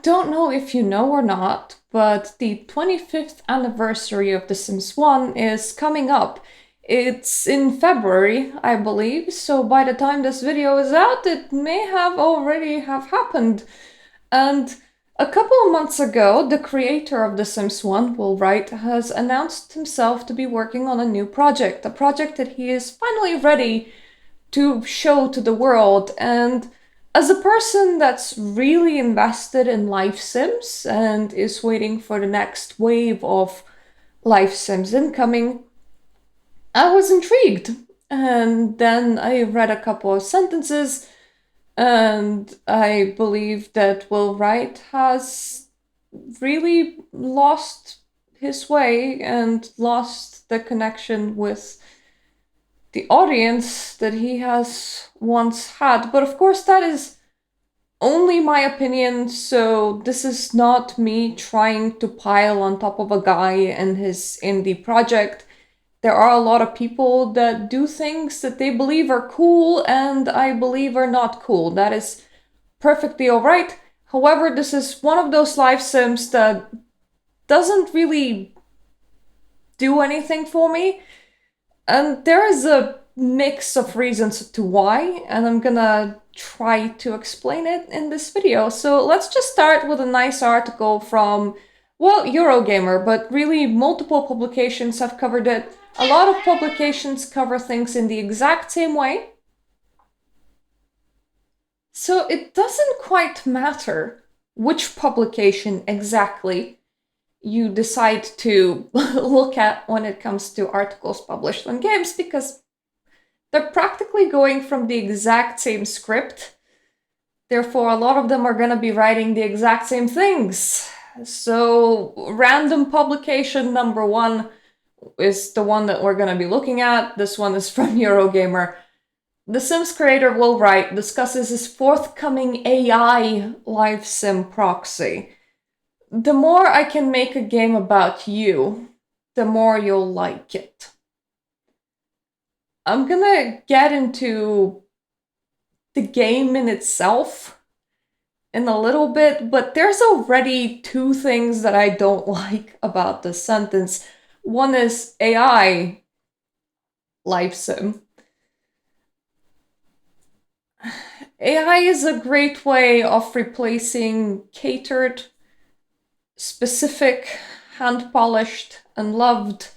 don't know if you know or not, but the 25th anniversary of The Sims 1 is coming up. It's in February, I believe, so by the time this video is out, it may have already have happened. And a couple of months ago, the creator of The Sims 1, Will Wright, has announced himself to be working on a new project, a project that he is finally ready to show to the world. And as a person that's really invested in life sims and is waiting for the next wave of life sims incoming, I was intrigued. And then I read a couple of sentences, and I believe that Will Wright has really lost his way and lost the connection with the audience that he has once had. But of course, that is only my opinion, so this is not me trying to pile on top of a guy and his indie project. There are a lot of people that do things that they believe are cool and I believe are not cool. That is perfectly alright. However, this is one of those life sims that doesn't really do anything for me. And there is a mix of reasons to why, and I'm gonna try to explain it in this video. So let's just start with a nice article from, well, Eurogamer, but really multiple publications have covered it. A lot of publications cover things in the exact same way. So it doesn't quite matter which publication exactly you decide to look at when it comes to articles published on games, because they're practically going from the exact same script. Therefore, a lot of them are going to be writing the exact same things. So, random publication number one is the one that we're going to be looking at. This one is from Eurogamer. The Sims creator Will Wright discusses his forthcoming AI live sim proxy. The more I can make a game about you, the more you'll like it. I'm gonna get into the game in itself in a little bit, but there's already two things that I don't like about this sentence. One is AI life sim. AI is a great way of replacing catered, specific, hand-polished, and loved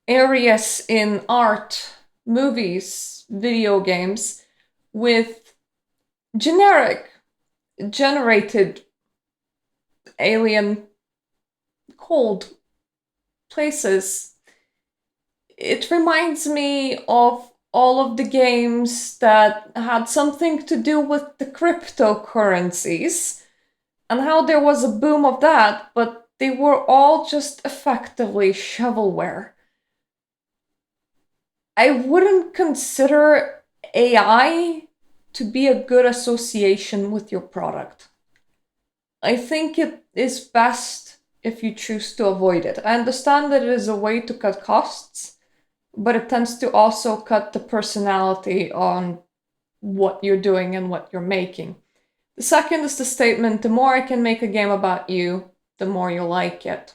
areas in art, movies, video games with generic, generated, alien, cold places. It reminds me of all of the games that had something to do with the cryptocurrencies and how there was a boom of that, but they were all just effectively shovelware. I wouldn't consider AI to be a good association with your product. I think it is best if you choose to avoid it. I understand that it is a way to cut costs, but it tends to also cut the personality on what you're doing and what you're making. The second is the statement, the more I can make a game about you, the more you'll like it.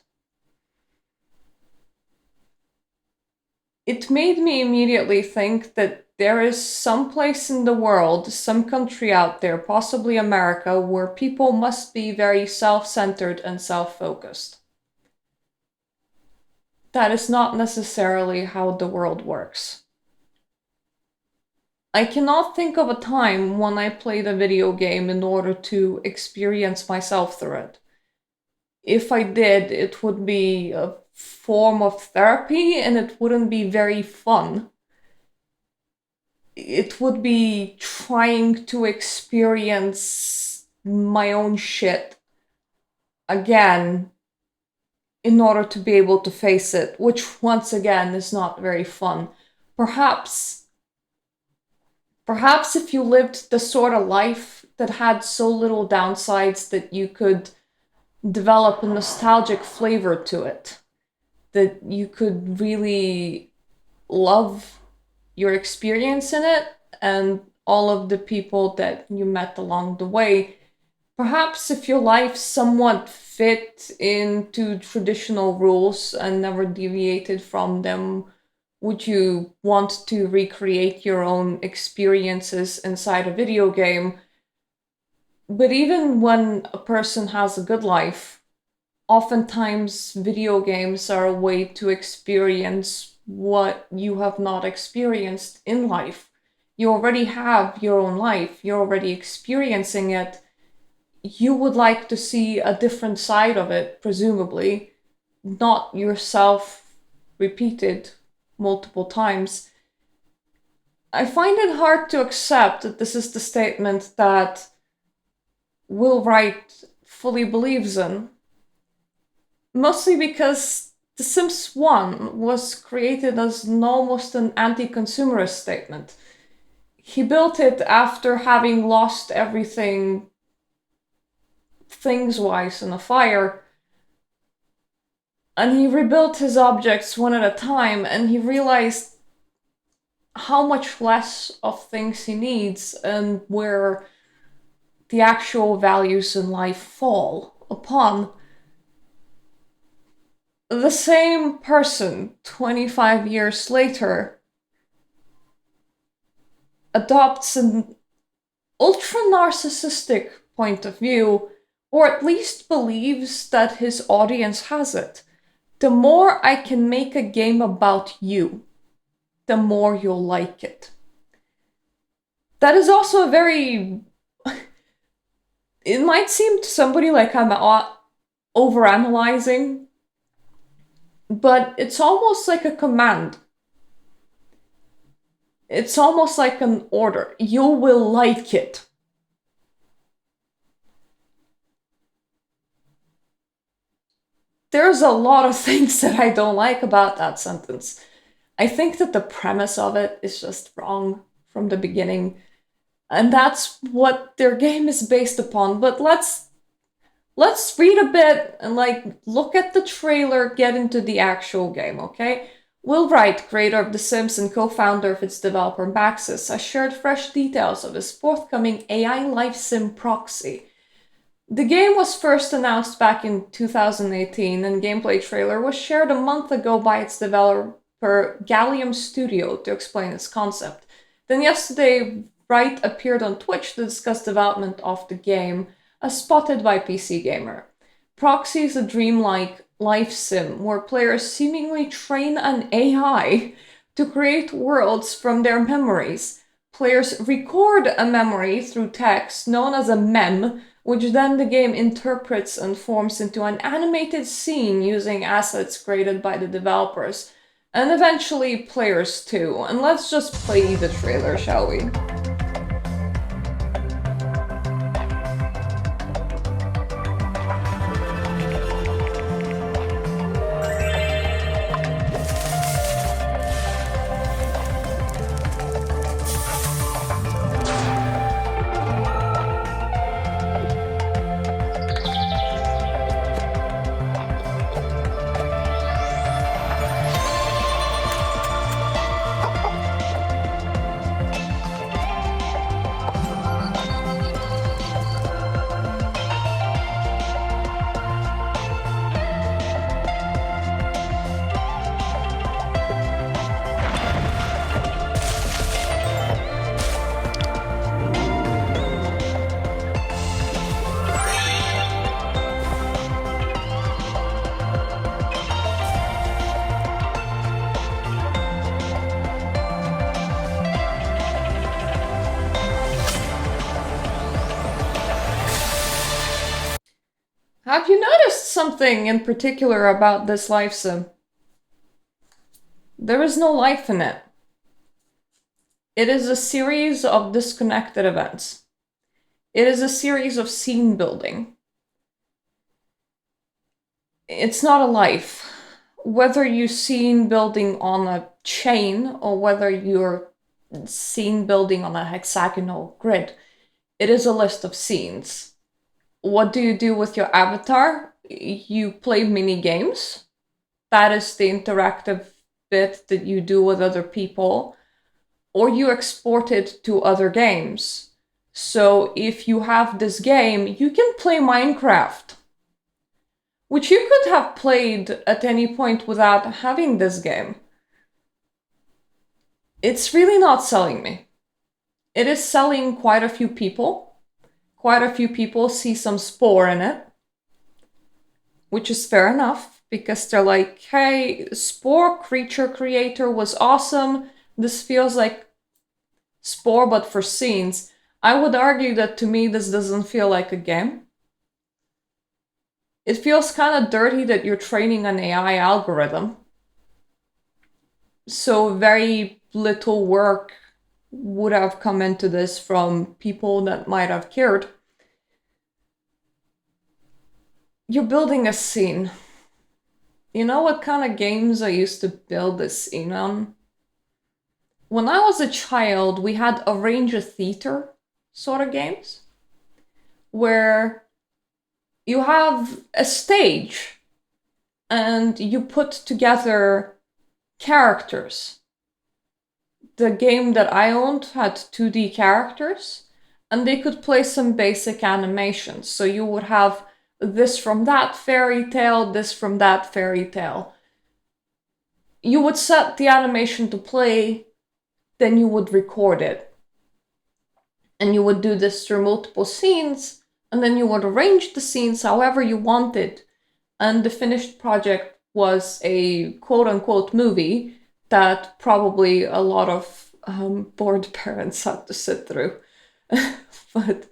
It made me immediately think that there is some place in the world, some country out there, possibly America, where people must be very self-centered and self-focused. That is not necessarily how the world works. I cannot think of a time when I played a video game in order to experience myself through it. If I did, it would be a form of therapy and it wouldn't be very fun. It would be trying to experience my own shit again in order to be able to face it, which once again is not very fun. Perhaps if you lived the sort of life that had so little downsides that you could develop a nostalgic flavor to it, that you could really love your experience in it and all of the people that you met along the way, Perhaps if your life somewhat fit into traditional rules and never deviated from them, would you want to recreate your own experiences inside a video game? But even when a person has a good life, oftentimes video games are a way to experience what you have not experienced in life. You already have your own life, you're already experiencing it. You would like to see a different side of it, presumably, not yourself repeated multiple times. I find it hard to accept that this is the statement that Will Wright fully believes in, mostly because The Sims 1 was created as almost an anti-consumerist statement. He built it after having lost everything things-wise in a fire, and he rebuilt his objects one at a time, and he realized how much less of things he needs and where the actual values in life fall upon. The same person, 25 years later, adopts an ultra narcissistic point of view, or at least believes that his audience has it. The more I can make a game about you, the more you'll like it. That is also a very... It might seem to somebody like I'm overanalyzing, but it's almost like a command. It's almost like an order. You will like it. There's a lot of things that I don't like about that sentence. I think that the premise of it is just wrong from the beginning. And that's what their game is based upon. But let's read a bit and look at the trailer, get into the actual game, okay? Will Wright, creator of The Sims and co-founder of its developer Maxis, has shared fresh details of his forthcoming AI life sim proxy. The game was first announced back in 2018, and gameplay trailer was shared a month ago by its developer Gallium Studio to explain its concept. Then yesterday, Wright appeared on Twitch to discuss development of the game, as spotted by PC Gamer. Proxy is a dreamlike life sim where players seemingly train an AI to create worlds from their memories. Players record a memory through text known as a mem, which then the game interprets and forms into an animated scene using assets created by the developers, and eventually players too. And let's just play the trailer, shall we? Have you noticed something in particular about this life sim? There is no life in it. It is a series of disconnected events. It is a series of scene building. It's not a life. Whether you're scene building on a chain or whether you're scene building on a hexagonal grid, it is a list of scenes. What do you do with your avatar? You play mini games. That is the interactive bit that you do with other people. Or you export it to other games. So if you have this game, you can play Minecraft, which you could have played at any point without having this game. It's really not selling me. It is selling quite a few people. Quite a few people see some Spore in it, which is fair enough, because they're like, hey, Spore Creature Creator was awesome. This feels like Spore, but for scenes. I would argue that to me, this doesn't feel like a game. It feels kind of dirty that you're training an AI algorithm. So very little work would have come into this from people that might have cared. You're building a scene. You know what kind of games I used to build this scene on? When I was a child, we had arrange a theater sort of games where you have a stage and you put together characters. The game that I owned had 2D characters, and they could play some basic animations. So you would have this from that fairy tale, this from that fairy tale. You would set the animation to play, then you would record it. And you would do this through multiple scenes, and then you would arrange the scenes however you wanted. And the finished project was a quote-unquote movie that probably a lot of bored parents had to sit through. But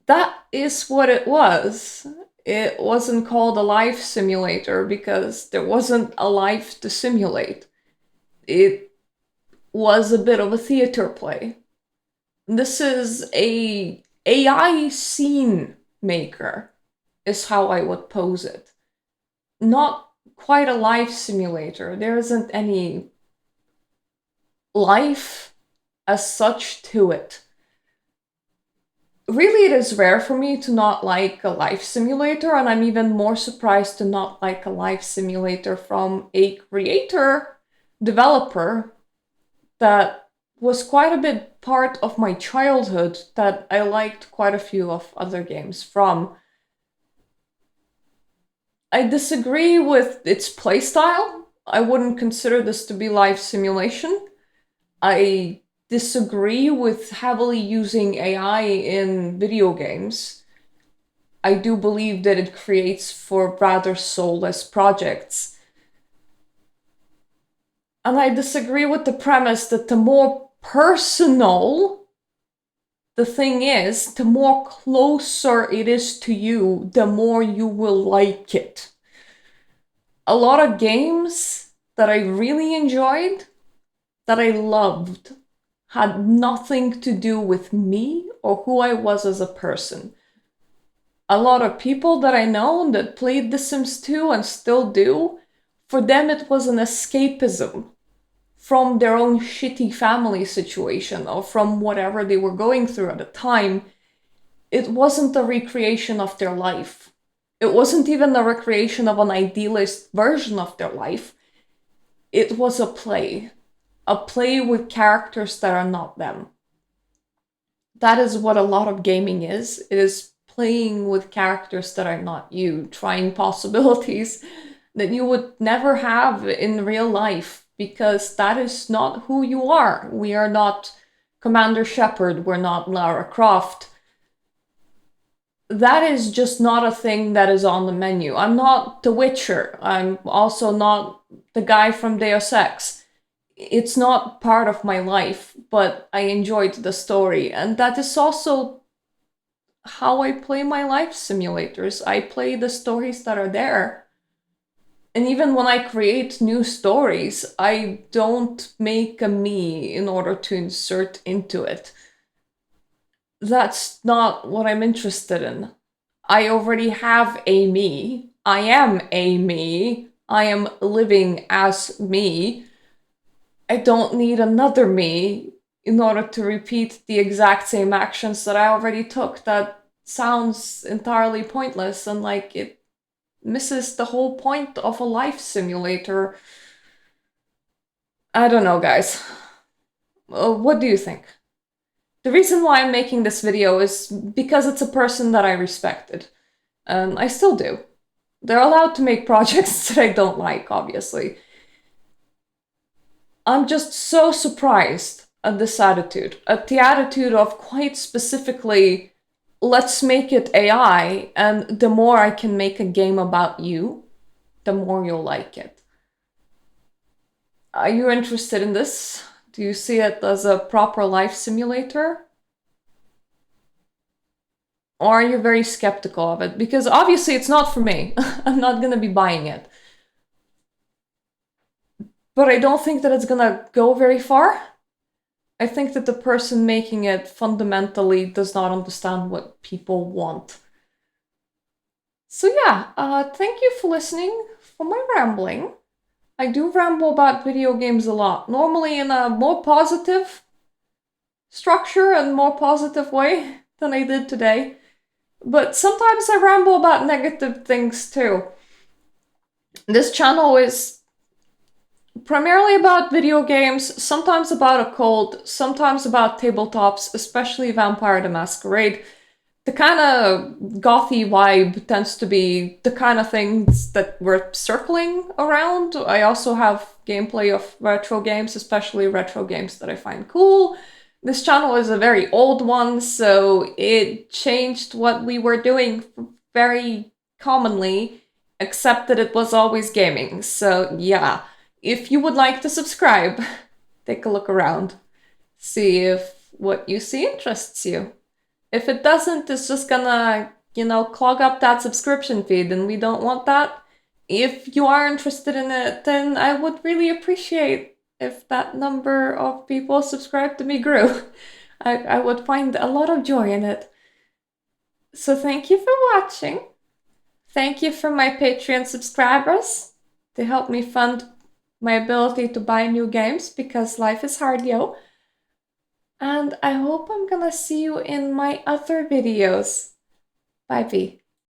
that is what it was. It wasn't called a life simulator because there wasn't a life to simulate. It was a bit of a theater play. This is a AI scene maker, is how I would pose it. Not quite a life simulator. There isn't any life as such to it. Really, it is rare for me to not like a life simulator, and I'm even more surprised to not like a life simulator from a creator, developer, that was quite a bit part of my childhood, that I liked quite a few of other games from. I disagree with its playstyle. I wouldn't consider this to be life simulation. I disagree with heavily using AI in video games. I do believe that it creates for rather soulless projects. And I disagree with the premise that the more personal the thing is, the more closer it is to you, the more you will like it. A lot of games that I really enjoyed, that I loved, had nothing to do with me or who I was as a person. A lot of people that I know that played The Sims 2 and still do, for them it was an escapism from their own shitty family situation or from whatever they were going through at the time. It wasn't a recreation of their life. It wasn't even a recreation of an idealist version of their life. It was a play with characters that are not them. That is what a lot of gaming is. It is playing with characters that are not you, trying possibilities that you would never have in real life, because that is not who you are. We are not Commander Shepard, we're not Lara Croft. That is just not a thing that is on the menu. I'm not The Witcher. I'm also not the guy from Deus Ex. It's not part of my life, but I enjoyed the story. And that is also how I play my life simulators. I play the stories that are there. And even when I create new stories, I don't make a me in order to insert into it. That's not what I'm interested in. I already have a me. I am a me. I am living as me. I don't need another me in order to repeat the exact same actions that I already took. That sounds entirely pointless, and like it misses the whole point of a life simulator. I don't know, guys. What do you think? The reason why I'm making this video is because it's a person that I respected. And I still do. They're allowed to make projects that I don't like, obviously. I'm just so surprised at this attitude, at the attitude of quite specifically, let's make it AI, and the more I can make a game about you, the more you'll like it. Are you interested in this? Do you see it as a proper life simulator? Or are you very skeptical of it? Because obviously it's not for me. I'm not gonna be buying it. But I don't think that it's gonna go very far. I think that the person making it fundamentally does not understand what people want. So yeah, thank you for listening for my rambling. I do ramble about video games a lot, normally in a more positive structure and more positive way than I did today. But sometimes I ramble about negative things too. This channel is primarily about video games, sometimes about a cult, sometimes about tabletops, especially Vampire the Masquerade. The kind of gothy vibe tends to be the kind of things that we're circling around. I also have gameplay of retro games, especially retro games that I find cool. This channel is a very old one, so it changed what we were doing very commonly, except that it was always gaming. So yeah, if you would like to subscribe, take a look around. See if what you see interests you. If it doesn't, it's just gonna, clog up that subscription feed, and we don't want that. If you are interested in it, then I would really appreciate if that number of people subscribed to me grew. I would find a lot of joy in it. So thank you for watching. Thank you for my Patreon subscribers. They help me fund my ability to buy new games because life is hard, yo. And I hope I'm gonna see you in my other videos. Bye, V.